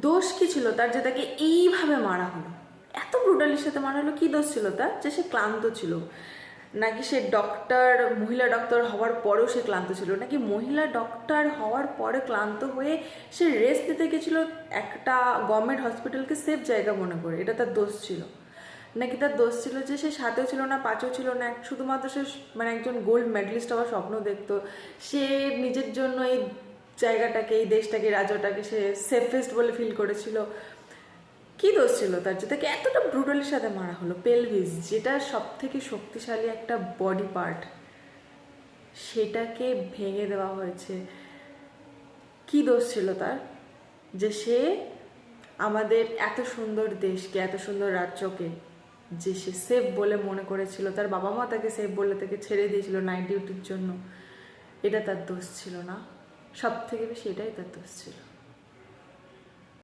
দোষ কি ছিল তার যে তাকে এইভাবে মারা হলো? এত ব্রুটালির সাথে মারা হলো, কি দোষ ছিল তার যে সে ক্লান্ত ছিল? নাকি সে ডক্টর, মহিলা ডক্টর হওয়ার পরেও সে ক্লান্ত ছিল? নাকি মহিলা ডক্টর হওয়ার পরে ক্লান্ত হয়ে সে রেস্ট নিতে গেছিলো একটা গভর্নমেন্ট হসপিটালকে সেফ জায়গা মনে করে? এটা তার দোষ ছিল? নাকি তার দোষ ছিল যে সে সাতেও ছিল না, পাঁচও ছিল না, শুধুমাত্র সে মানে একজন গোল্ড মেডেলিস্ট হওয়ার স্বপ্ন দেখতো? সে নিজের জন্য এই জায়গাটাকে, এই দেশটাকে, রাজ্যটাকে সে সেফেস্ট বলে ফিল করেছিল? কি দোষ ছিল তার যে তাকে এতটা ব্রুটালির সাথে মারা হলো? পেলভিস, যেটা সব থেকে শক্তিশালী একটা বডি পার্ট, সেটাকে ভেঙে দেওয়া হয়েছে। কি দোষ ছিল তার যে সে আমাদের এত সুন্দর দেশকে, এত সুন্দর রাজ্যকে যে সে সেফ বলে মনে করেছিল, তার বাবা মা তাকে সেফ বলে তাকে ছেড়ে দিয়েছিল নাইট ডিউটির জন্য? এটা তার দোষ ছিল না? সব থেকে বেশি এটাই তার দোষ ছিল।